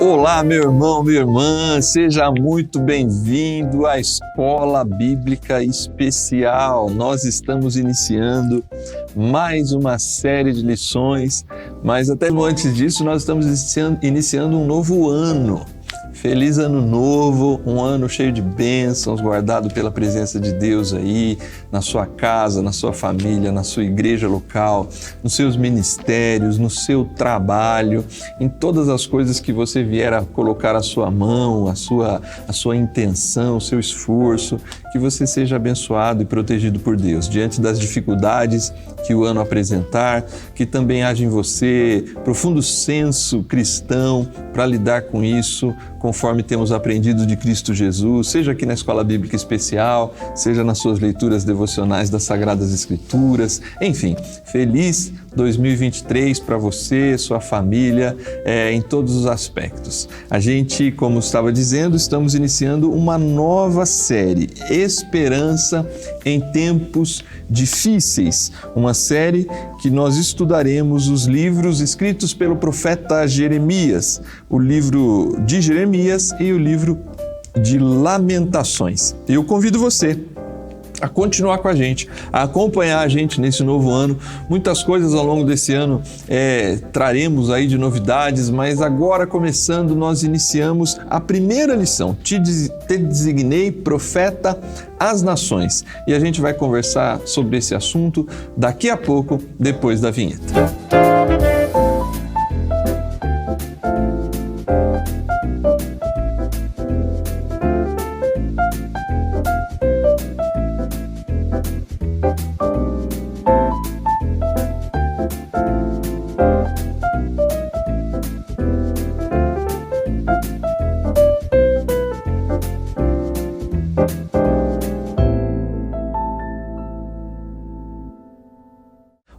Olá, meu irmão, minha irmã, seja muito bem-vindo à Escola Bíblica Especial. Nós estamos iniciando mais uma série de lições, mas até antes disso nós estamos iniciando um novo ano. Feliz Ano Novo, um ano cheio de bênçãos, guardado pela presença de Deus aí, na sua casa, na sua família, na sua igreja local, nos seus ministérios, no seu trabalho, em todas as coisas que você vier a colocar a sua mão, a sua intenção, o seu esforço, que você seja abençoado e protegido por Deus. Diante das dificuldades que o ano apresentar, que também haja em você profundo senso cristão para lidar com isso, conforme temos aprendido de Cristo Jesus, seja aqui na Escola Bíblica Especial, seja nas suas leituras devocionais das Sagradas Escrituras, enfim, feliz 2023 para você, sua família, em todos os aspectos. A gente, como estava dizendo, estamos iniciando uma nova série, Esperança em Tempos Difíceis, uma série que nós estudaremos os livros escritos pelo profeta Jeremias, o livro de Jeremias e o livro de Lamentações. Eu convido você a continuar com a gente, a acompanhar a gente nesse novo ano. Muitas coisas ao longo desse ano traremos aí de novidades, mas agora começando nós iniciamos a primeira lição, Te designei profeta às nações. E a gente vai conversar sobre esse assunto daqui a pouco, depois da vinheta.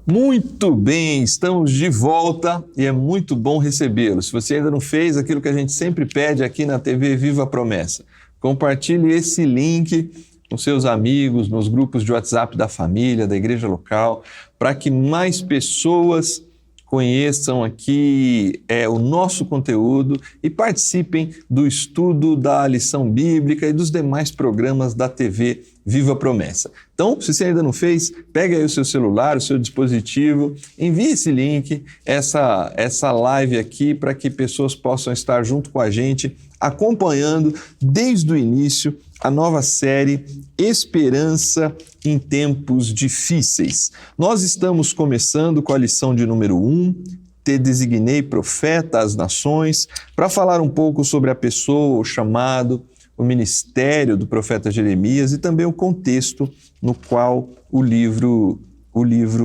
Muito bem, estamos de volta e é muito bom recebê-lo. Se você ainda não fez aquilo que a gente sempre pede aqui na TV Viva a Promessa, compartilhe esse link com seus amigos, nos grupos de WhatsApp da família, da igreja local, para que mais pessoas conheçam aqui o nosso conteúdo e participem do estudo da lição bíblica e dos demais programas da TV Viva a Promessa. Então, se você ainda não fez, pega aí o seu celular, o seu dispositivo, envie esse link, essa live aqui, para que pessoas possam estar junto com a gente, acompanhando desde o início a nova série Esperança em Tempos Difíceis. Nós estamos começando com a lição de número 1, Te designei profeta às nações, para falar um pouco sobre a pessoa, o chamado, o ministério do profeta Jeremias e também o contexto no qual o livro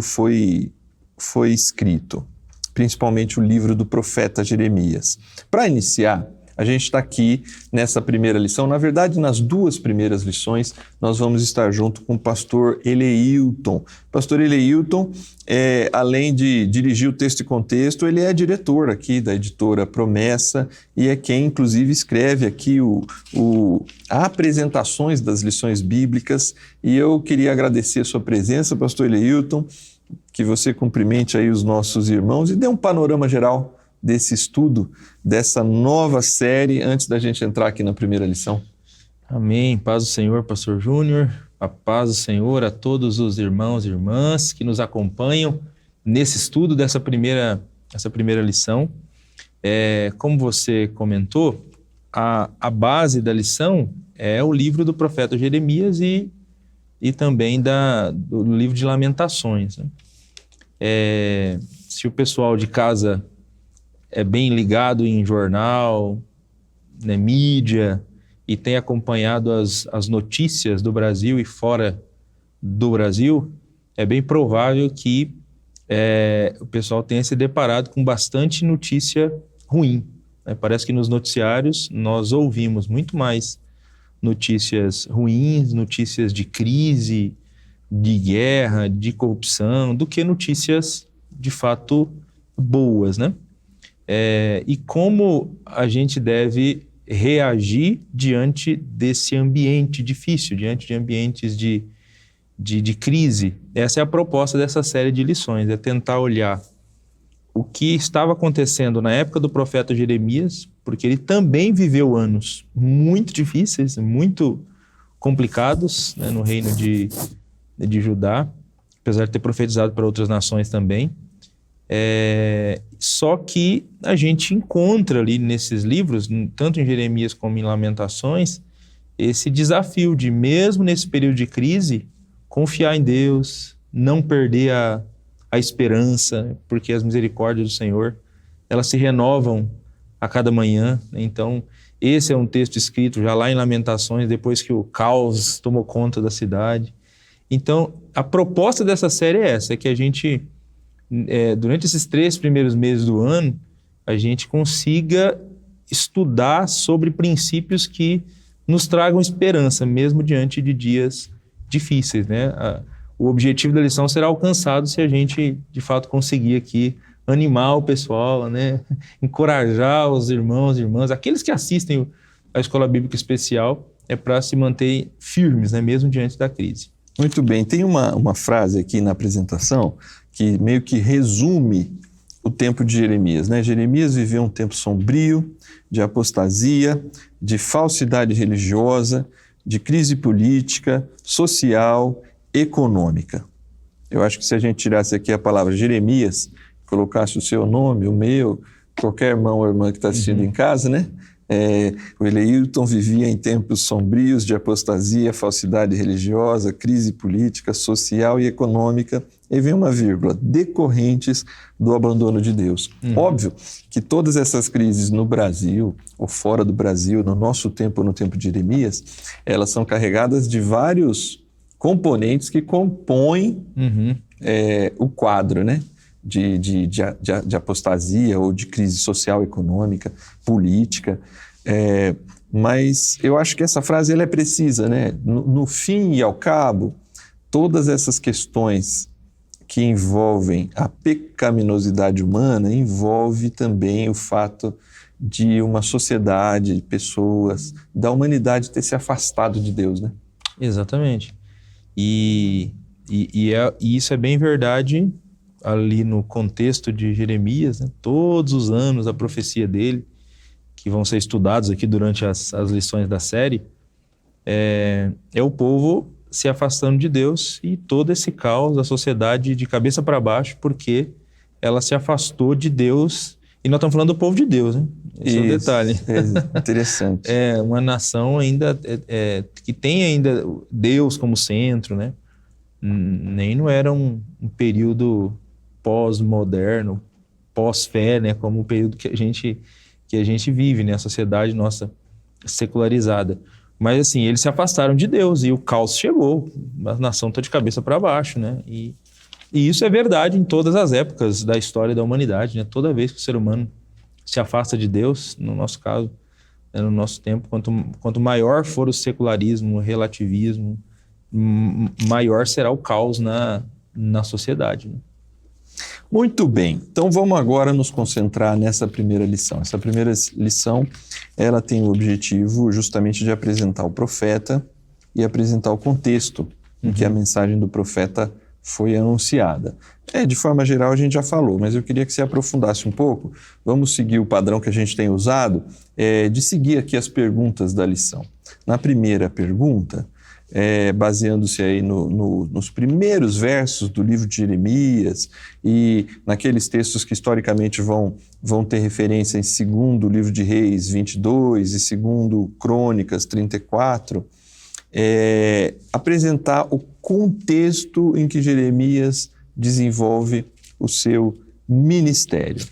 foi escrito, principalmente o livro do profeta Jeremias. Para iniciar, a gente está aqui nessa primeira lição, na verdade nas duas primeiras lições nós vamos estar junto com o pastor Eleilton. Pastor Eleilton, além de dirigir o texto e contexto, ele é diretor aqui da editora Promessa e é quem inclusive escreve aqui as apresentações das lições bíblicas, e eu queria agradecer a sua presença, pastor Eleilton, que você cumprimente aí os nossos irmãos e dê um panorama geral desse estudo, dessa nova série, antes da gente entrar aqui na primeira lição. Amém. Paz do Senhor, pastor Júnior. A paz do Senhor a todos os irmãos e irmãs que nos acompanham nesse estudo dessa primeira lição. Como você comentou, a base da lição é o livro do profeta Jeremias e também do livro de Lamentações, né? Se o pessoal de casa é bem ligado em jornal, né, mídia, e tem acompanhado as notícias do Brasil e fora do Brasil, é bem provável que o pessoal tenha se deparado com bastante notícia ruim, né? Parece que nos noticiários nós ouvimos muito mais notícias ruins, notícias de crise, de guerra, de corrupção, do que notícias de fato boas, né? E como a gente deve reagir diante desse ambiente difícil, diante de ambientes de crise. Essa é a proposta dessa série de lições, é tentar olhar o que estava acontecendo na época do profeta Jeremias, porque ele também viveu anos muito difíceis, muito complicados, né, no reino de Judá, apesar de ter profetizado para outras nações também. Só que a gente encontra ali nesses livros, tanto em Jeremias como em Lamentações, esse desafio de, mesmo nesse período de crise, confiar em Deus, não perder a esperança, porque as misericórdias do Senhor, elas se renovam a cada manhã. Então, esse é um texto escrito já lá em Lamentações, depois que o caos tomou conta da cidade. Então, a proposta dessa série é essa, é que a gente, durante esses 3 primeiros meses do ano, a gente consiga estudar sobre princípios que nos tragam esperança, mesmo diante de dias difíceis, né? O objetivo da lição será alcançado se a gente, de fato, conseguir aqui animar o pessoal, né? Encorajar os irmãos e irmãs, aqueles que assistem a Escola Bíblica Especial, para se manter firmes, né? Mesmo diante da crise. Muito bem, tem uma frase aqui na apresentação que meio que resume o tempo de Jeremias, né? Jeremias viveu um tempo sombrio, de apostasia, de falsidade religiosa, de crise política, social, econômica. Eu acho que se a gente tirasse aqui a palavra Jeremias, colocasse o seu nome, o meu, qualquer irmão ou irmã que está assistindo em casa, né? O Eleilton vivia em tempos sombrios de apostasia, falsidade religiosa, crise política, social e econômica, e vem uma vírgula, decorrentes do abandono de Deus. Óbvio que todas essas crises no Brasil, ou fora do Brasil, no nosso tempo ou no tempo de Jeremias, elas são carregadas de vários componentes que compõem o quadro, né? De apostasia ou de crise social, econômica, política. Mas eu acho que essa frase ela é precisa, né? No fim e ao cabo, todas essas questões que envolvem a pecaminosidade humana envolve também o fato de uma sociedade, de pessoas, da humanidade ter se afastado de Deus, né? Exatamente. E isso é bem verdade ali no contexto de Jeremias, né? Todos os anos a profecia dele, que vão ser estudados aqui durante as lições da série, é o povo se afastando de Deus e todo esse caos, a sociedade de cabeça para baixo, porque ela se afastou de Deus. E nós estamos falando do povo de Deus, né? Esse é o detalhe. Interessante. É uma nação ainda que tem ainda Deus como centro, né? Nem não era um período pós-moderno, pós-fé, né? Como o período que a gente vive, né? A sociedade nossa secularizada. Mas assim, eles se afastaram de Deus e o caos chegou. A nação está de cabeça para baixo, né? E isso é verdade em todas as épocas da história da humanidade, né? Toda vez que o ser humano se afasta de Deus, no nosso caso, né? No nosso tempo, quanto maior for o secularismo, o relativismo, maior será o caos na sociedade, né? Muito bem, então vamos agora nos concentrar nessa primeira lição. Essa primeira lição, ela tem o objetivo justamente de apresentar o profeta e apresentar o contexto em que a mensagem do profeta foi anunciada. De forma geral a gente já falou, mas eu queria que você aprofundasse um pouco. Vamos seguir o padrão que a gente tem usado, de seguir aqui as perguntas da lição. Na primeira pergunta, baseando-se aí nos primeiros versos do livro de Jeremias e naqueles textos que historicamente vão ter referência em 2º livro de Reis 22 e 2º Crônicas 34, apresentar o contexto em que Jeremias desenvolve o seu ministério.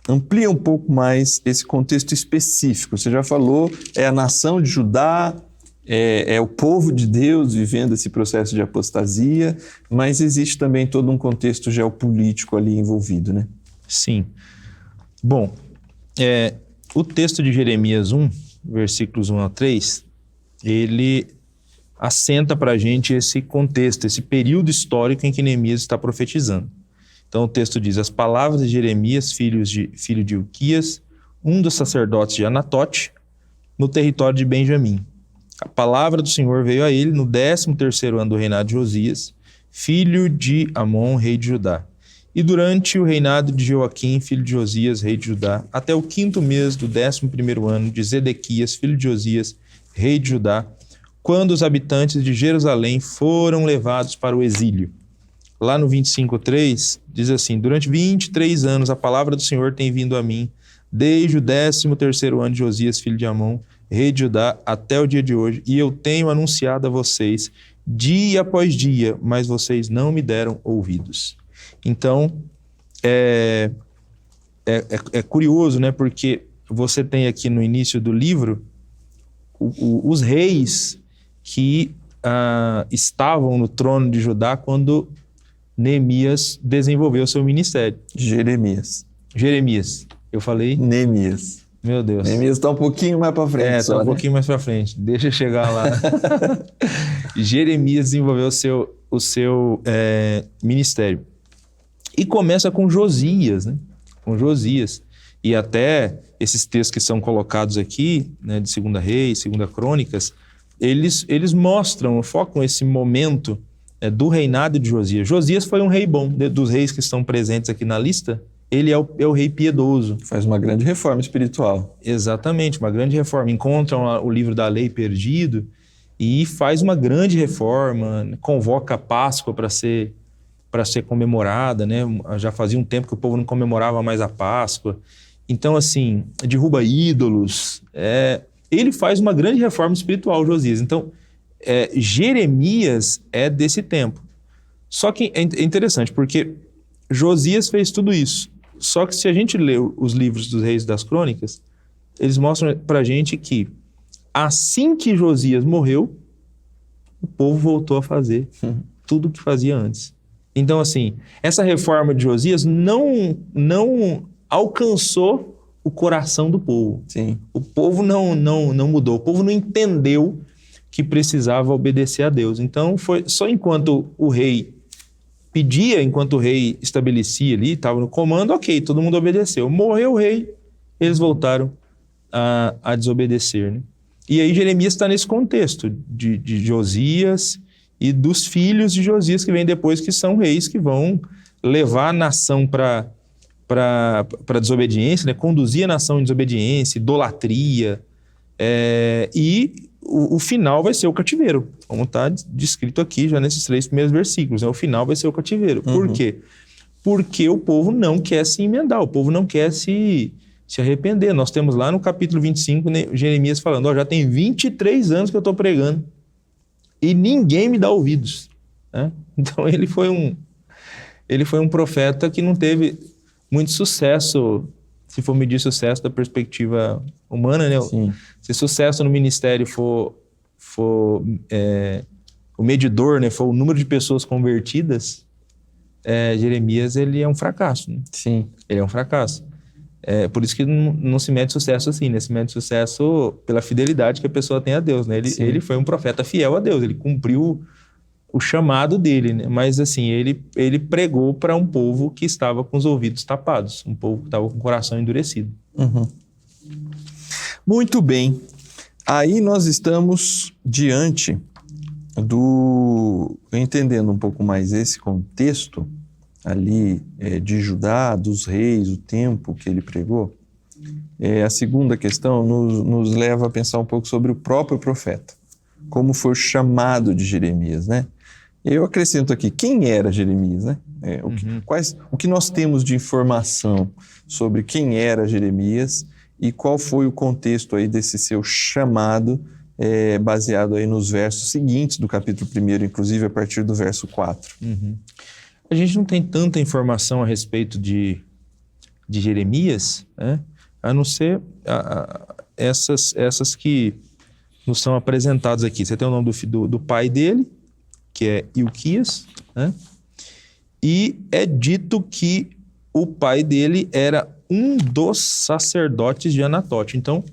Amplia um pouco mais esse contexto específico. Você já falou, a nação de Judá, é o povo de Deus vivendo esse processo de apostasia, mas existe também todo um contexto geopolítico ali envolvido, né? Sim. Bom, o texto de Jeremias 1, versículos 1 a 3, ele assenta para a gente esse contexto, esse período histórico em que Neemias está profetizando. Então o texto diz: as palavras de Jeremias, filho de Ilquias, um dos sacerdotes de Anatote, no território de Benjamim. A palavra do Senhor veio a ele no 13º ano do reinado de Josias, filho de Amon, rei de Judá. E durante o reinado de Joaquim, filho de Josias, rei de Judá, até o 5º mês do 11º ano de Zedequias, filho de Josias, rei de Judá, quando os habitantes de Jerusalém foram levados para o exílio. Lá no 25:3, diz assim: durante 23 anos a palavra do Senhor tem vindo a mim, desde o 13º ano de Josias, filho de Amon, rei de Judá, até o dia de hoje, e eu tenho anunciado a vocês dia após dia, mas vocês não me deram ouvidos. Então, é curioso, né? Porque você tem aqui no início do livro os reis que estavam no trono de Judá quando Neemias desenvolveu seu ministério. Jeremias. Eu falei? Neemias. Meu Deus. Neemias está um pouquinho mais para frente. Está um pouquinho mais para frente. Deixa eu chegar lá. Jeremias desenvolveu o seu ministério. E começa com Josias, né? Com Josias. E até esses textos que são colocados aqui, né, de 2 Reis, 2 Crônicas, eles mostram, focam esse momento do reinado de Josias. Josias foi um rei bom, dos reis que estão presentes aqui na lista. Ele é o rei piedoso. Faz uma grande reforma espiritual. Exatamente, uma grande reforma. Encontram o livro da lei perdido e faz uma grande reforma, convoca a Páscoa para ser comemorada, né? Já fazia um tempo que o povo não comemorava mais a Páscoa. Então, assim, derruba ídolos. Ele faz uma grande reforma espiritual, Josias. Então, Jeremias é desse tempo. Só que é interessante, porque Josias fez tudo isso. Só que se a gente lê os livros dos reis das crônicas, eles mostram pra gente que assim que Josias morreu, o povo voltou a fazer tudo o que fazia antes. Então, assim, essa reforma de Josias não alcançou o coração do povo. Sim. O povo não mudou, o povo não entendeu que precisava obedecer a Deus. Então, foi só enquanto o rei pedia, enquanto o rei estabelecia ali, estava no comando, ok, todo mundo obedeceu. Morreu o rei, eles voltaram a desobedecer, né? E aí Jeremias está nesse contexto de Josias e dos filhos de Josias que vêm depois, que são reis que vão levar a nação para desobediência, né? Conduzir a nação em desobediência, idolatria, e o final vai ser o cativeiro, como está descrito aqui já nesses 3 primeiros versículos, né? O final vai ser o cativeiro. Por quê? Porque o povo não quer se emendar, o povo não quer se arrepender. Nós temos lá no capítulo 25, né, Jeremias falando, já tem 23 anos que eu estou pregando e ninguém me dá ouvidos, né? Então ele foi um profeta que não teve muito sucesso, se for medir sucesso da perspectiva humana, né? Sim. Se sucesso no ministério for o medidor, né, for o número de pessoas convertidas, Jeremias ele é um fracasso, né? Sim. Ele é um fracasso. Por isso que não se mede sucesso assim, né? Se mede sucesso pela fidelidade que a pessoa tem a Deus, né? Ele foi um profeta fiel a Deus, ele cumpriu o chamado dele, né? Mas assim, ele pregou para um povo que estava com os ouvidos tapados, um povo que estava com o coração endurecido. Muito bem. Aí nós estamos diante entendendo um pouco mais esse contexto ali de Judá, dos reis, o tempo que ele pregou. A segunda questão nos leva a pensar um pouco sobre o próprio profeta, como foi o chamado de Jeremias, né? Eu acrescento aqui, quem era Jeremias, né? O que nós temos de informação sobre quem era Jeremias e qual foi o contexto aí desse seu chamado, baseado aí nos versos seguintes do capítulo 1, inclusive a partir do verso 4. A gente não tem tanta informação a respeito de Jeremias, né? A não ser essas que nos são apresentadas aqui. Você tem o nome do pai dele, que é Ilquias, né? E é dito que o pai dele era um dos sacerdotes de Anatote. Então,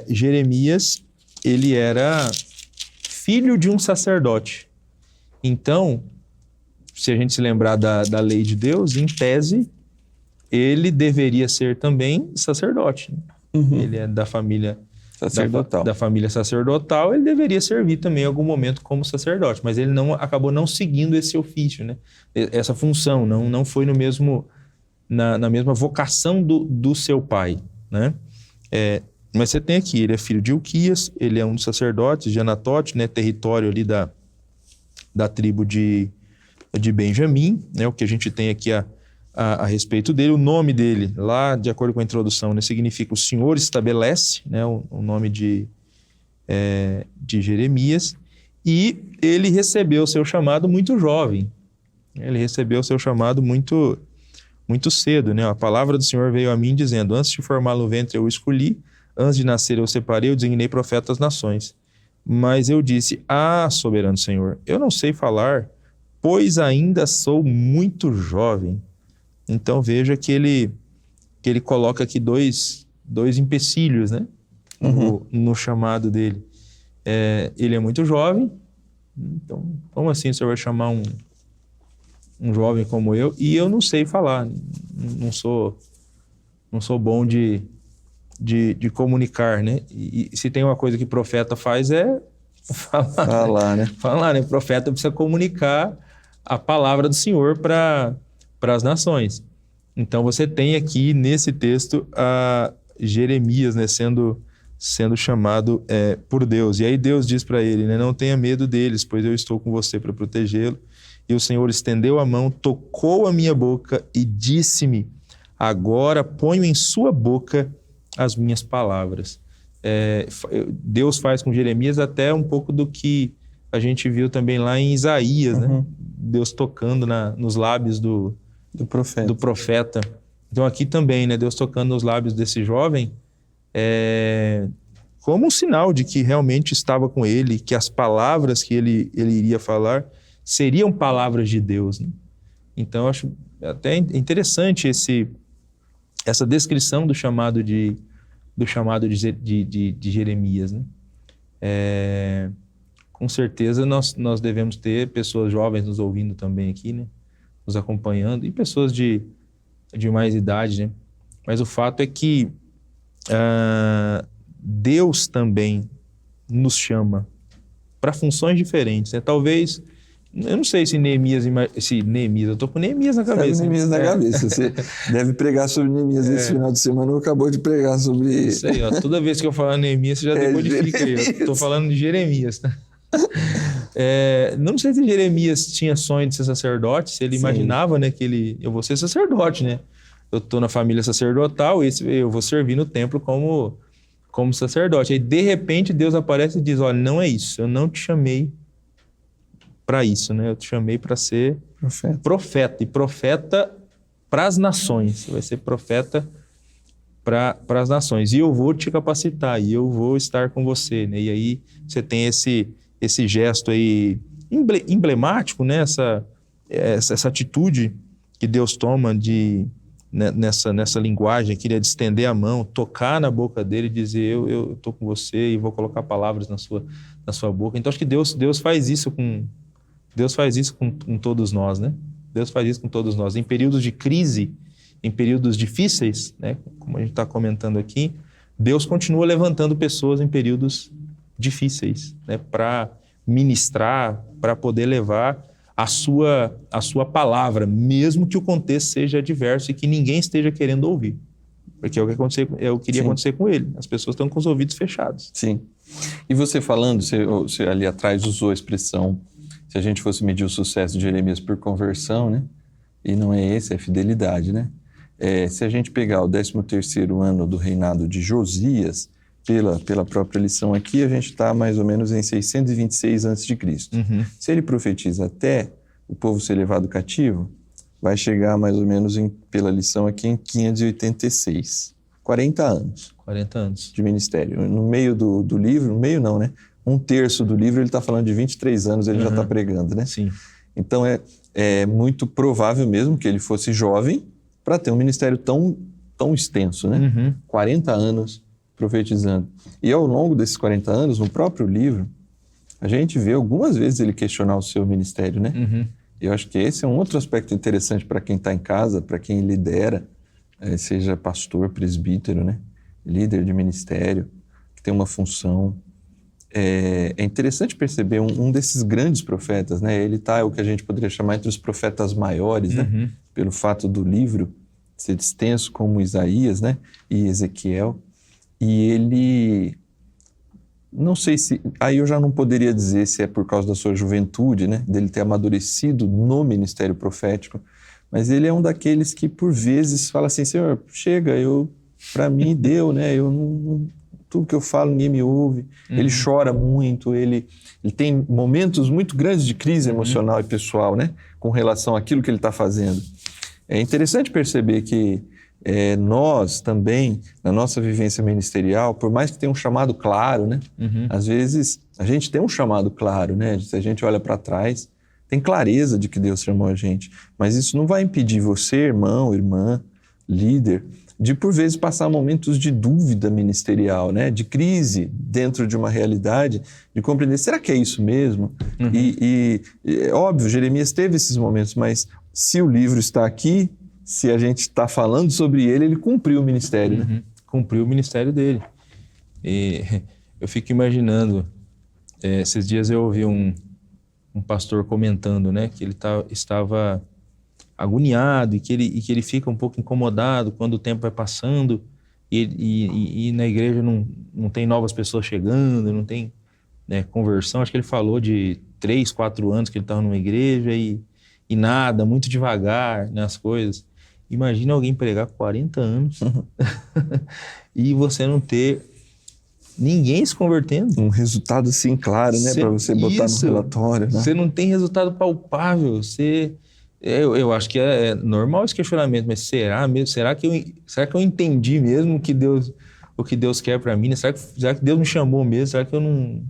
Jeremias, ele era filho de um sacerdote. Então, se a gente se lembrar da lei de Deus, em tese, ele deveria ser também sacerdote. Ele é da família sacerdotal. Da família sacerdotal, ele deveria servir também em algum momento como sacerdote, mas ele acabou não seguindo esse ofício, né? Essa função, não foi na mesma vocação do seu pai, né? Mas você tem aqui, ele é filho de Ilquias, ele é um dos sacerdotes de Anatote, né? Território ali da tribo de Benjamim, né? O que a gente tem aqui a respeito dele. O nome dele, lá de acordo com a introdução, né, significa o Senhor estabelece, né, o nome de Jeremias, e ele recebeu o seu chamado muito jovem. Ele recebeu o seu chamado muito, muito cedo, né? A palavra do Senhor veio a mim dizendo: antes de formá-lo no ventre eu o escolhi, antes de nascer eu o separei, eu designei profeta às nações. Mas eu disse: soberano Senhor, eu não sei falar, pois ainda sou muito jovem. Então veja que ele coloca aqui dois empecilhos, né? No chamado dele. Ele é muito jovem, então como assim o senhor vai chamar um jovem como eu? E eu não sei falar, não sou bom de comunicar, né? E se tem uma coisa que profeta faz é falar, né? Falar, né? O profeta precisa comunicar a palavra do Senhor para as nações. Então você tem aqui nesse texto a Jeremias, né, sendo chamado por Deus. E aí Deus diz para ele, né, não tenha medo deles, pois eu estou com você para protegê-lo. E o Senhor estendeu a mão, tocou a minha boca e disse-me: agora ponho em sua boca as minhas palavras. Deus faz com Jeremias até um pouco do que a gente viu também lá em Isaías, né? Deus tocando nos lábios do profeta. Então aqui também, né, Deus tocando nos lábios desse jovem, como um sinal de que realmente estava com ele, que as palavras que ele iria falar seriam palavras de Deus, né? Então eu acho até interessante essa descrição do chamado de Jeremias, né? Com certeza nós devemos ter pessoas jovens nos ouvindo também aqui, né? Nos acompanhando, e pessoas de mais idade, né? Mas o fato é que Deus também nos chama para funções diferentes, né? Talvez, eu não sei se Neemias, eu estou com Neemias na cabeça. Neemias na cabeça. Você deve pregar sobre Neemias esse final de semana, ou acabou de pregar sobre... Isso aí, ó. Toda vez que eu falar Neemias, você já decodifica aí. Eu estou falando de Jeremias, tá? Não sei se Jeremias tinha sonho de ser sacerdote, se ele imaginava, né, que eu vou ser sacerdote, né? Eu estou na família sacerdotal, eu vou servir no templo como sacerdote. Aí, de repente, Deus aparece e diz: olha, não é isso, eu não te chamei para isso, né? Eu te chamei para ser profeta, e profeta para as nações. Você vai ser profeta para as nações, e eu vou te capacitar, e eu vou estar com você, né? E aí você tem esse gesto aí emblemático, né? Essa atitude que Deus toma nessa linguagem aqui, de estender a mão, tocar na boca dele e dizer: eu estou com você e vou colocar palavras na sua boca. Então acho que Deus faz isso com todos nós, né? Deus faz isso com todos nós. Em períodos de crise, em períodos difíceis, né? Como a gente está comentando aqui, Deus continua levantando pessoas em períodos difíceis, né? Para ministrar, para poder levar a sua palavra, mesmo que o contexto seja adverso e que ninguém esteja querendo ouvir. Porque é o que iria acontecer com ele. As pessoas estão com os ouvidos fechados. Sim. E você falando, você ali atrás usou a expressão: se a gente fosse medir o sucesso de Jeremias por conversão, né? E não é esse, é fidelidade, né? Se a gente pegar o 13º ano do reinado de Josias, pela própria lição aqui, a gente está mais ou menos em 626 a.C. Se ele profetiza até o povo ser levado cativo, vai chegar mais ou menos, pela lição aqui, em 586. 40 anos. 40 anos. De ministério. No meio do livro, no meio não, né? 1/3 do livro ele está falando de 23 anos, ele já está pregando, né? Sim. Então é muito provável mesmo que ele fosse jovem para ter um ministério tão extenso, né? 40 anos profetizando. E ao longo desses 40 anos, no próprio livro, a gente vê algumas vezes ele questionar o seu ministério, né? Eu acho que esse é um outro aspecto interessante para quem está em casa, para quem lidera, seja pastor, presbítero, né? Líder de ministério, que tem uma função. É interessante perceber um desses grandes profetas, né? Ele é o que a gente poderia chamar entre os profetas maiores, né? Pelo fato do livro ser extenso como Isaías, né? E Ezequiel. E ele, não sei se, aí eu já não poderia dizer se é por causa da sua juventude, né? Dele ter amadurecido no ministério profético, mas ele é um daqueles que por vezes fala assim, Senhor, chega, para mim deu, né? Tudo que eu falo ninguém me ouve. Ele chora muito, ele tem momentos muito grandes de crise emocional e pessoal, né? Com relação àquilo que ele está fazendo. É interessante perceber que nós também, na nossa vivência ministerial, por mais que tenha um chamado claro, né? Às vezes a gente tem um chamado claro, né? Se a gente olha para trás, tem clareza de que Deus chamou a gente. Mas isso não vai impedir você, irmão, irmã, líder, de por vezes passar momentos de dúvida ministerial, né? De crise dentro de uma realidade, de compreender, será que é isso mesmo? Óbvio, Jeremias teve esses momentos, mas se o livro está aqui, se a gente está falando sobre ele, ele cumpriu o ministério, né? Cumpriu o ministério dele. E eu fico imaginando, esses dias eu ouvi um pastor comentando, né? Que ele estava agoniado e que ele fica um pouco incomodado quando o tempo vai passando e na igreja não tem novas pessoas chegando, não tem, né, conversão. Acho que ele falou de 3, 4 anos que ele estava numa igreja e nada, muito devagar, né, as coisas. Imagina alguém pregar 40 anos e você não ter ninguém se convertendo. Um resultado assim claro, né, para você botar no relatório, né? Você não tem resultado palpável, eu acho que é normal esse questionamento, mas será mesmo? Será que eu entendi mesmo o que Deus quer para mim? Né? Será que Deus me chamou mesmo? Será que eu não...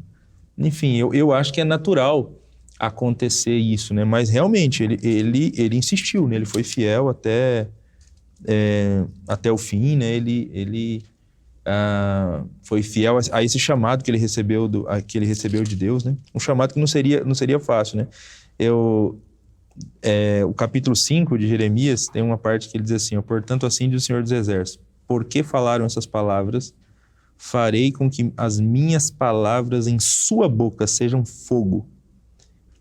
Enfim, eu acho que é natural acontecer isso, né? Mas realmente ele insistiu, né? Ele foi fiel até o fim, né? Ele foi fiel a esse chamado que ele recebeu de Deus, né? Um chamado que não seria fácil, né? O capítulo 5 de Jeremias tem uma parte que ele diz assim, portanto assim diz o Senhor dos Exércitos, por que falaram essas palavras? Farei com que as minhas palavras em sua boca sejam fogo,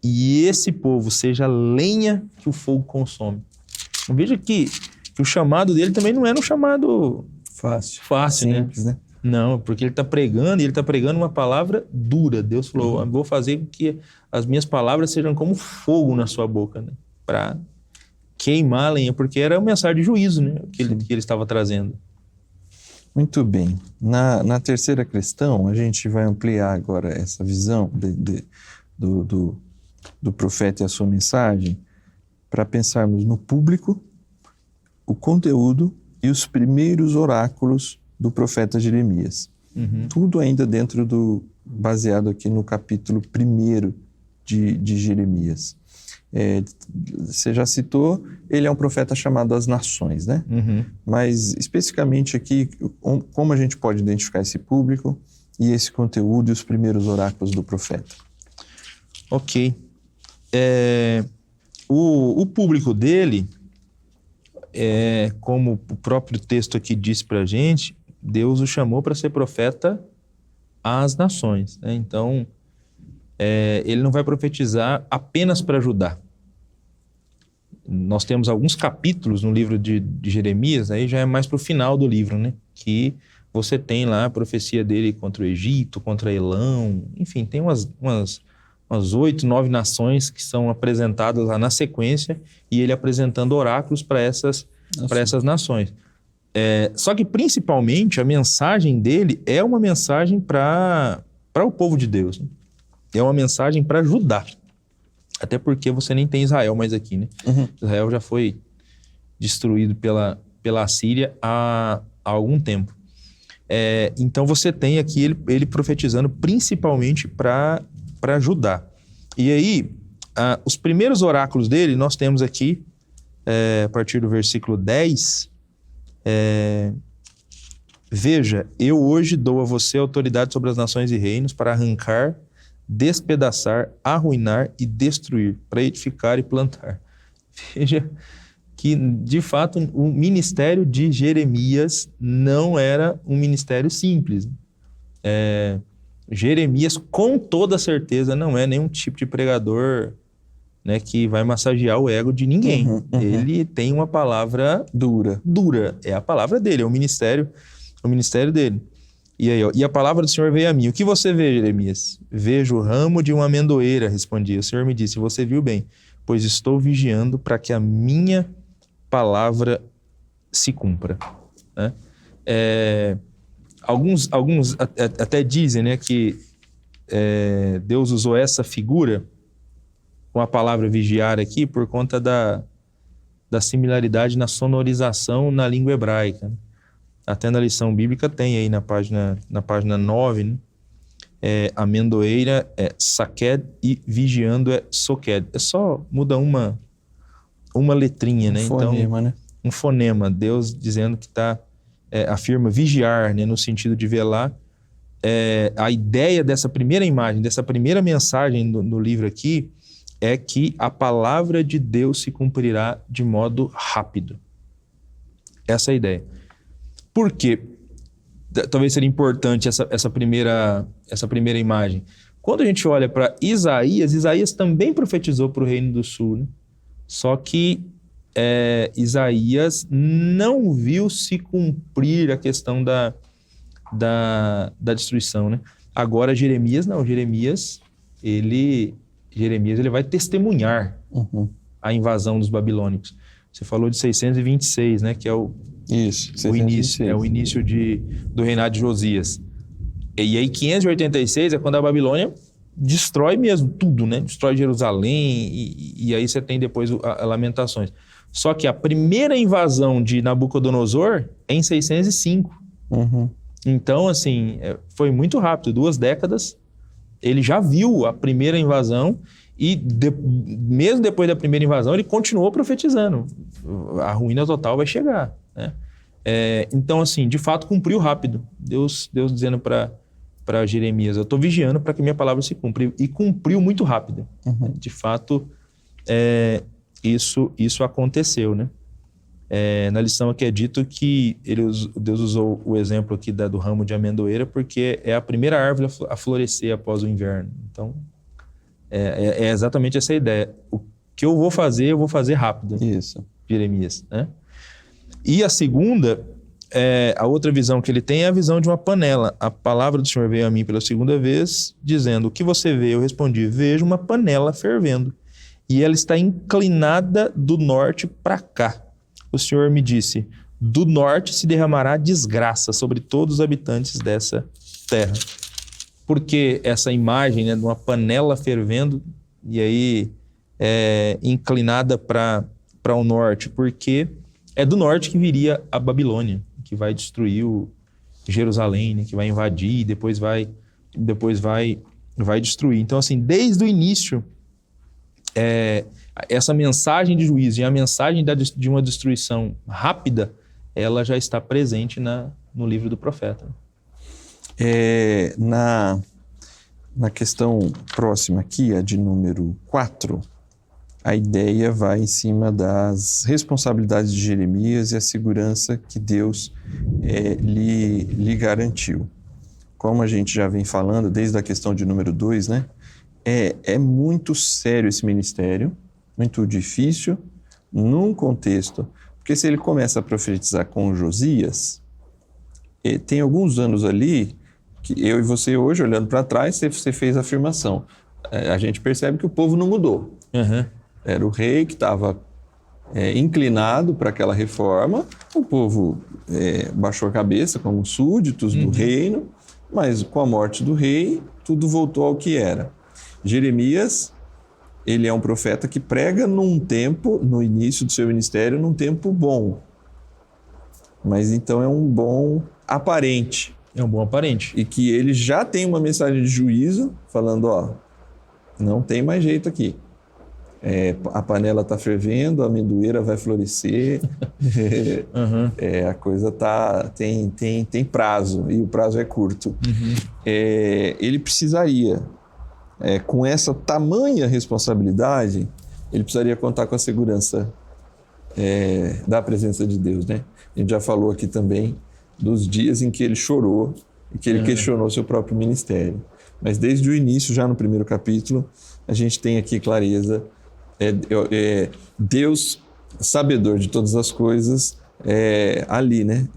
e esse povo seja lenha que o fogo consome. Então, veja que o chamado dele também não era um chamado fácil, simples, né? Não, porque ele está pregando uma palavra dura. Deus falou, vou fazer com que as minhas palavras sejam como fogo na sua boca, né? Para queimar a lenha, porque era uma mensagem de juízo, né? Que ele estava trazendo. Muito bem. Na terceira questão, a gente vai ampliar agora essa visão do profeta e a sua mensagem para pensarmos no público, o conteúdo e os primeiros oráculos do profeta Jeremias. Tudo ainda baseado aqui no capítulo 1 de Jeremias. Você já citou, ele é um profeta chamado às nações, né? Mas especificamente aqui, como a gente pode identificar esse público e esse conteúdo e os primeiros oráculos do profeta? Ok. O público dele, como o próprio texto aqui diz para a gente, Deus o chamou para ser profeta às nações, né? Então, ele não vai profetizar apenas para Judá. Nós temos alguns capítulos no livro de Jeremias, aí já é mais para o final do livro, né? Que você tem lá a profecia dele contra o Egito, contra Elão, enfim, tem umas 8, 9 nações que são apresentadas lá na sequência e ele apresentando oráculos para essas nações. Só que, principalmente, a mensagem dele é uma mensagem para o povo de Deus, né? É uma mensagem para Judá. Até porque você nem tem Israel mais aqui, né? Israel já foi destruído pela Assíria há algum tempo. Então você tem aqui ele profetizando principalmente para Judá. E aí, os primeiros oráculos dele, nós temos aqui, a partir do versículo 10, veja, eu hoje dou a você autoridade sobre as nações e reinos para arrancar, despedaçar, arruinar e destruir, para edificar e plantar. Veja que, de fato, o ministério de Jeremias não era um ministério simples. Jeremias, com toda certeza, não é nenhum tipo de pregador, né, que vai massagear o ego de ninguém. Ele tem uma palavra dura. É a palavra dele, é o ministério dele. E aí, ó, e a palavra do Senhor veio a mim. O que você vê, Jeremias? Vejo o ramo de uma amendoeira, respondi. O Senhor me disse, você viu bem, pois estou vigiando para que a minha palavra se cumpra. Né? Alguns até dizem, né, que Deus usou essa figura com a palavra vigiar aqui por conta da similaridade na sonorização na língua hebraica. Né? Até na lição bíblica tem aí na página 9, né? Amendoeira é saked e vigiando é soked. Só muda uma letrinha, né? Fonema, né? Um fonema. Deus dizendo que afirma vigiar, né? No sentido de velar. A ideia dessa primeira imagem, dessa primeira mensagem no livro aqui, é que a palavra de Deus se cumprirá de modo rápido. Essa é a ideia. Por quê? Talvez seria importante essa primeira imagem. Quando a gente olha para Isaías também profetizou para o Reino do Sul, né? Só que Isaías não viu se cumprir a questão da destruição, né? Agora Jeremias não. Jeremias ele vai testemunhar a invasão dos babilônicos. Você falou de 626, né? Que é o início do reinado de Josias. E aí 586 é quando a Babilônia destrói mesmo tudo, né? Destrói Jerusalém e aí você tem depois a Lamentações. Só que a primeira invasão de Nabucodonosor é em 605. Então, assim, foi muito rápido, 2 décadas. Ele já viu a primeira invasão e mesmo depois da primeira invasão ele continuou profetizando. A ruína total vai chegar, né? Então, assim, de fato cumpriu rápido. Deus dizendo para Jeremias, eu estou vigiando para que minha palavra se cumpra. E cumpriu muito rápido. De fato, isso aconteceu, né? Na lição aqui é dito que Deus usou o exemplo aqui do ramo de amendoeira porque é a primeira árvore a florescer após o inverno. Então, é exatamente essa ideia. O que eu vou fazer rápido. Isso. Jeremias, né? E a segunda, a outra visão que ele tem é a visão de uma panela. A palavra do Senhor veio a mim pela segunda vez, dizendo, o que você vê? Eu respondi, vejo uma panela fervendo. E ela está inclinada do norte para cá. O Senhor me disse, do norte se derramará desgraça sobre todos os habitantes dessa terra. Por que essa imagem, né, de uma panela fervendo e aí inclinada para o norte? Porque é do norte que viria a Babilônia, que vai destruir Jerusalém, né, que vai invadir e depois vai destruir. Então, assim, desde o início, essa mensagem de juízo e a mensagem de uma destruição rápida, ela já está presente no livro do profeta. Na questão próxima aqui, a de número 4, a ideia vai em cima das responsabilidades de Jeremias e a segurança que Deus lhe garantiu. Como a gente já vem falando, desde a questão de número 2, né? É muito sério esse ministério, muito difícil, num contexto, porque se ele começa a profetizar com Josias, tem alguns anos ali, que eu e você hoje, olhando para trás, você fez a afirmação. A gente percebe que o povo não mudou. Era o rei que estava inclinado para aquela reforma, o povo baixou a cabeça como súditos do reino, mas com a morte do rei, tudo voltou ao que era. Jeremias, ele é um profeta que prega num tempo, no início do seu ministério, num tempo bom. Mas então é um bom aparente. É um bom aparente. E que ele já tem uma mensagem de juízo, falando, não tem mais jeito aqui. A panela está fervendo, a amendoeira vai florescer, a coisa tem prazo, e o prazo é curto. Ele precisaria, com essa tamanha responsabilidade, ele precisaria contar com a segurança da presença de Deus, né? A gente já falou aqui também dos dias em que ele chorou e que ele questionou seu próprio ministério. Mas desde o início, já no primeiro capítulo, a gente tem aqui clareza. Deus, sabedor de todas as coisas, ali, né?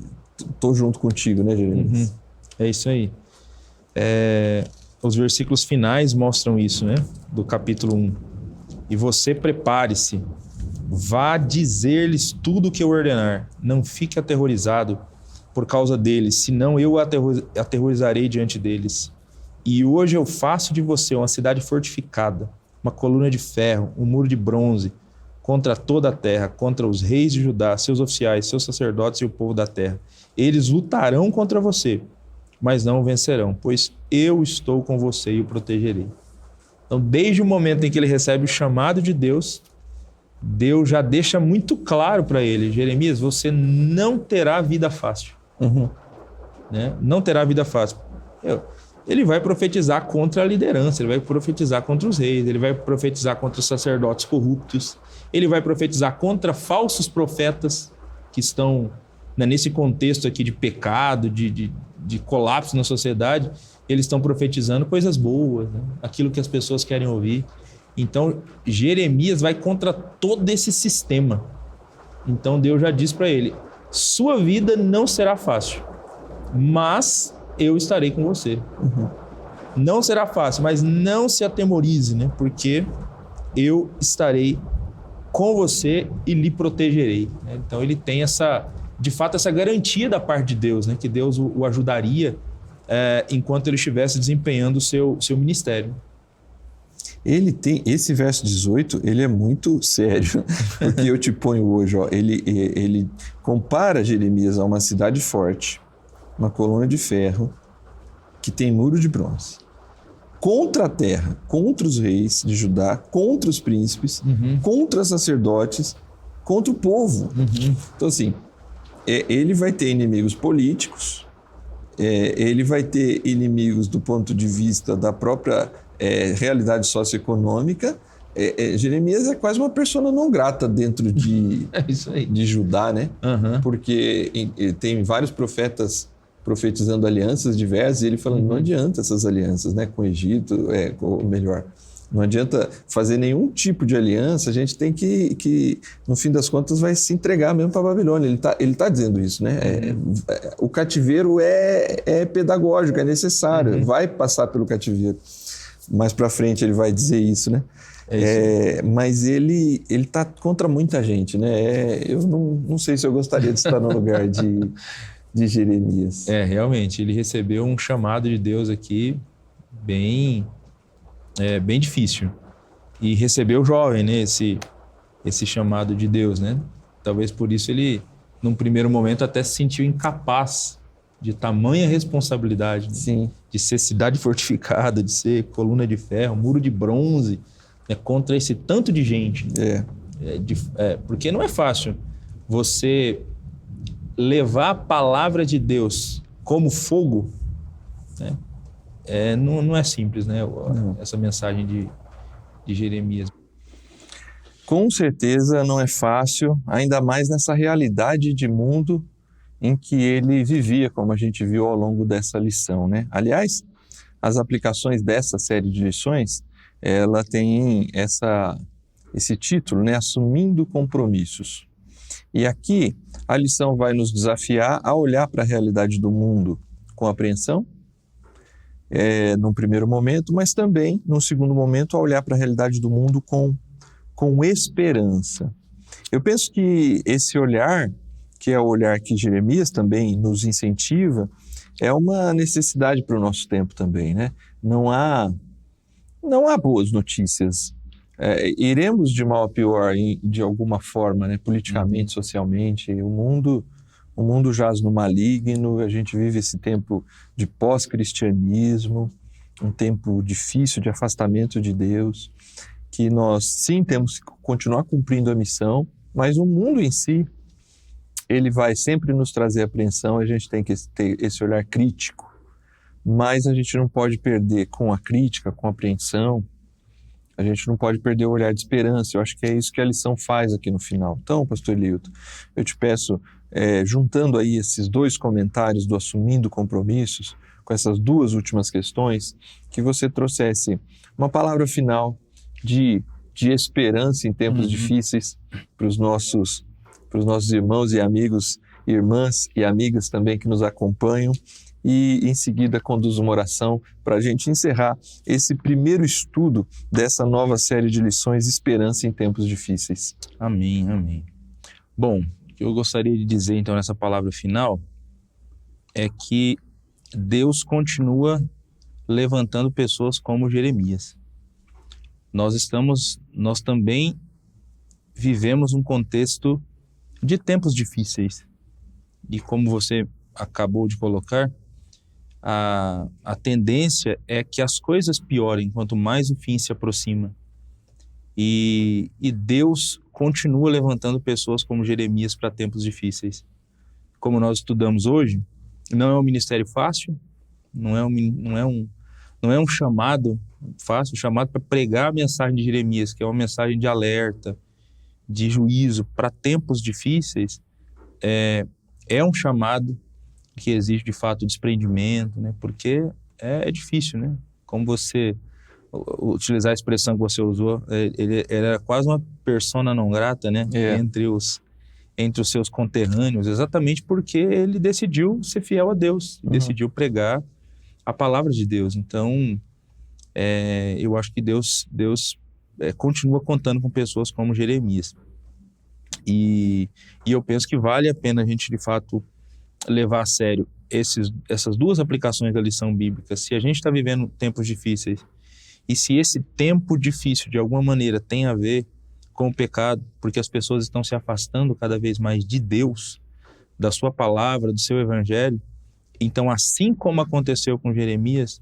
Tô junto contigo, né, Jeremias? É isso aí. Os versículos finais mostram isso, né? Do capítulo 1. E você prepare-se, vá dizer-lhes tudo o que eu ordenar. Não fique aterrorizado por causa deles, senão eu aterrorizarei diante deles. E hoje eu faço de você uma cidade fortificada, uma coluna de ferro, um muro de bronze, contra toda a terra, contra os reis de Judá, seus oficiais, seus sacerdotes e o povo da terra. Eles lutarão contra você, mas não o vencerão, pois eu estou com você e o protegerei. Então, desde o momento em que ele recebe o chamado de Deus, Deus já deixa muito claro para ele: Jeremias, você não terá vida fácil. Né? Não terá vida fácil. Ele vai profetizar contra a liderança, ele vai profetizar contra os reis, ele vai profetizar contra os sacerdotes corruptos, ele vai profetizar contra falsos profetas que estão, né, nesse contexto aqui de pecado, de colapso na sociedade. Eles estão profetizando coisas boas, né? Aquilo que as pessoas querem ouvir. Então, Jeremias vai contra todo esse sistema. Então, Deus já diz para ele: sua vida não será fácil, mas eu estarei com você. Não será fácil, mas não se atemorize, né? Porque eu estarei com você e lhe protegerei. Então, ele tem de fato, essa garantia da parte de Deus, né? Que Deus o ajudaria enquanto ele estivesse desempenhando o seu ministério. Ele tem, esse verso 18, ele é muito sério, porque eu te ponho hoje, ele compara Jeremias a uma cidade forte, uma coluna de ferro, que tem muro de bronze, contra a terra, contra os reis de Judá, contra os príncipes, contra os sacerdotes, contra o povo. Então, assim, ele vai ter inimigos políticos, ele vai ter inimigos do ponto de vista da própria realidade socioeconômica. Jeremias é quase uma persona não grata dentro de Judá, né? Porque tem vários profetas profetizando alianças diversas, e ele falando, não adianta essas alianças, né, com o Egito, ou melhor, não adianta fazer nenhum tipo de aliança, a gente tem que no fim das contas, vai se entregar mesmo para a Babilônia. Ele tá dizendo isso, né? O cativeiro é pedagógico, é necessário, vai passar pelo cativeiro. Mais para frente ele vai dizer isso, né? Mas ele tá contra muita gente, né? Eu não sei se eu gostaria de estar no lugar de Jeremias. Realmente, ele recebeu um chamado de Deus aqui bem difícil. E recebeu jovem, né? Esse chamado de Deus, né? Talvez por isso ele, num primeiro momento, até se sentiu incapaz de tamanha responsabilidade. Né? Sim. De ser cidade fortificada, de ser coluna de ferro, muro de bronze, né? Contra esse tanto de gente. Porque não é fácil você levar a palavra de Deus como fogo, né? Não é simples, né? Essa mensagem de Jeremias. Com certeza não é fácil, ainda mais nessa realidade de mundo em que ele vivia, como a gente viu ao longo dessa lição, né? Aliás, as aplicações dessa série de lições, ela tem esse título, né? Assumindo compromissos. E aqui a lição vai nos desafiar a olhar para a realidade do mundo com apreensão, num primeiro momento, mas também, num segundo momento, a olhar para a realidade do mundo com esperança. Eu penso que esse olhar, que é o olhar que Jeremias também nos incentiva, é uma necessidade para o nosso tempo também, né? Não há boas notícias. Iremos de mal a pior de alguma forma, né? Politicamente, socialmente. O mundo jaz no maligno, a gente vive esse tempo de pós-cristianismo, um tempo difícil de afastamento de Deus, que nós sim temos que continuar cumprindo a missão, mas o mundo em si, ele vai sempre nos trazer apreensão, a gente tem que ter esse olhar crítico, mas a gente não pode perder com a crítica, com a apreensão, a gente não pode perder o olhar de esperança. Eu acho que é isso que a lição faz aqui no final. Então, pastor Elilton, eu te peço, juntando aí esses dois comentários do Assumindo Compromissos, com essas duas últimas questões, que você trouxesse uma palavra final de esperança em tempos difíceis para os nossos irmãos e amigos, irmãs e amigas também que nos acompanham, e em seguida conduz uma oração para a gente encerrar esse primeiro estudo dessa nova série de lições Esperança em Tempos Difíceis. Amém, amém. Bom, o que eu gostaria de dizer então nessa palavra final é que Deus continua levantando pessoas como Jeremias. Nós também vivemos um contexto de tempos difíceis. E como você acabou de colocar, a tendência é que as coisas piorem quanto mais o fim se aproxima. E Deus continua levantando pessoas como Jeremias para tempos difíceis. Como nós estudamos hoje, não é um ministério fácil, não é um chamado fácil, chamado para pregar a mensagem de Jeremias, que é uma mensagem de alerta, de juízo para tempos difíceis. É um chamado que exige de fato desprendimento, né? Porque é difícil, né? Como você utilizar a expressão que você usou, ele era quase uma persona não grata, né? Entre os seus conterrâneos, exatamente porque ele decidiu ser fiel a Deus, decidiu pregar a palavra de Deus. Então, eu acho que Deus continua contando com pessoas como Jeremias. E eu penso que vale a pena a gente, de fato, levar a sério essas duas aplicações da lição bíblica. Se a gente está vivendo tempos difíceis, e se esse tempo difícil, de alguma maneira, tem a ver com o pecado, porque as pessoas estão se afastando cada vez mais de Deus, da sua palavra, do seu evangelho, então, assim como aconteceu com Jeremias,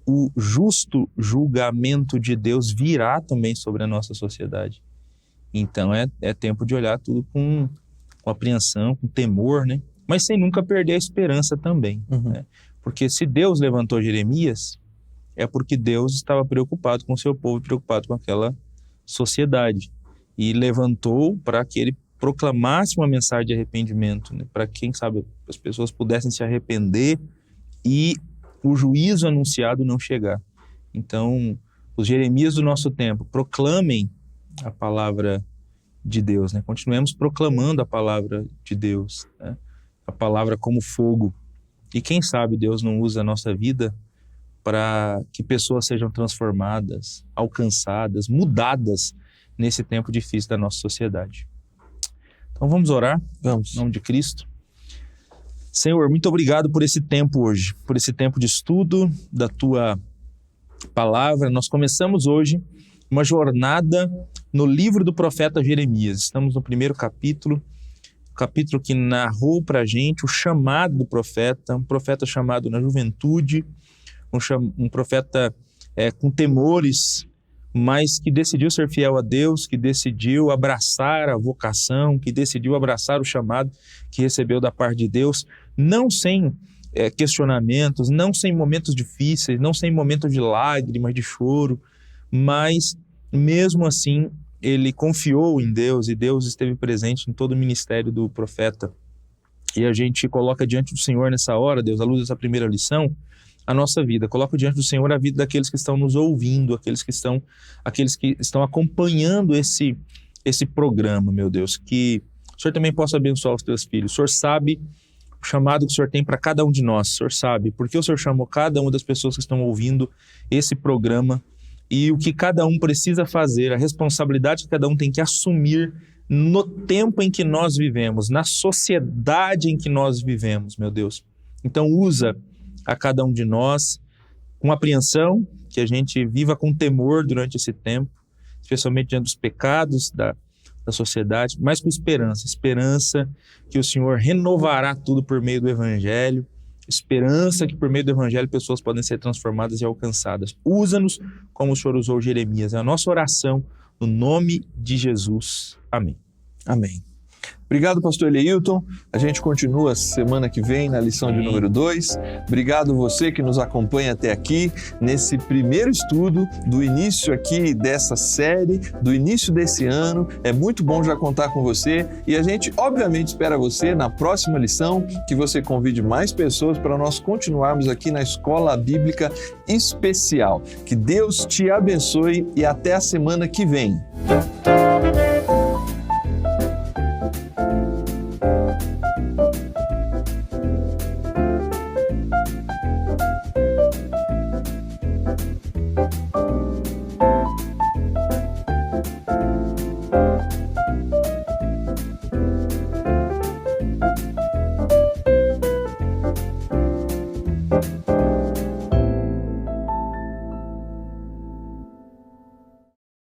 o justo julgamento de Deus virá também sobre a nossa sociedade. Então, é tempo de olhar tudo com apreensão, com temor, né? Mas sem nunca perder a esperança também. Né? Porque se Deus levantou Jeremias, é porque Deus estava preocupado com o seu povo, preocupado com aquela sociedade. E levantou para que ele proclamasse uma mensagem de arrependimento, né? Para quem sabe as pessoas pudessem se arrepender e o juízo anunciado não chegar. Então, os Jeremias do nosso tempo, proclamem a palavra de Deus, né? Continuemos proclamando a palavra de Deus, né? A palavra como fogo. E quem sabe Deus não usa a nossa vida para que pessoas sejam transformadas, alcançadas, mudadas nesse tempo difícil da nossa sociedade. Então vamos orar. Vamos. Em nome de Cristo. Senhor, muito obrigado por esse tempo hoje, por esse tempo de estudo da Tua palavra. Nós começamos hoje uma jornada no livro do profeta Jeremias. Estamos no primeiro capítulo, o capítulo que narrou para a gente o chamado do profeta, um profeta chamado na juventude, um profeta com temores, mas que decidiu ser fiel a Deus, que decidiu abraçar a vocação, que decidiu abraçar o chamado que recebeu da parte de Deus, não sem questionamentos, não sem momentos difíceis, não sem momentos de lágrimas, de choro, mas mesmo assim ele confiou em Deus e Deus esteve presente em todo o ministério do profeta. E a gente coloca diante do Senhor nessa hora, Deus, à luz dessa primeira lição, a nossa vida. Coloca diante do Senhor a vida daqueles que estão nos ouvindo, aqueles que estão acompanhando esse programa, meu Deus. Que o Senhor também possa abençoar os teus filhos. O Senhor sabe o chamado que o Senhor tem para cada um de nós. O Senhor sabe porque o Senhor chamou cada uma das pessoas que estão ouvindo esse programa e o que cada um precisa fazer, a responsabilidade que cada um tem que assumir no tempo em que nós vivemos, na sociedade em que nós vivemos, meu Deus. Então usa a cada um de nós com apreensão, que a gente viva com temor durante esse tempo, especialmente diante dos pecados da sociedade, mas com esperança que o Senhor renovará tudo por meio do Evangelho, esperança que por meio do Evangelho pessoas podem ser transformadas e alcançadas. Usa-nos como o Senhor usou Jeremias. É a nossa oração no nome de Jesus. Amém. Amém. Obrigado, pastor Eleilton. A gente continua semana que vem na lição de número 2. Obrigado você que nos acompanha até aqui nesse primeiro estudo do início aqui dessa série, do início desse ano. É muito bom já contar com você e a gente obviamente espera você na próxima lição, que você convide mais pessoas para nós continuarmos aqui na Escola Bíblica Especial. Que Deus te abençoe e até a semana que vem.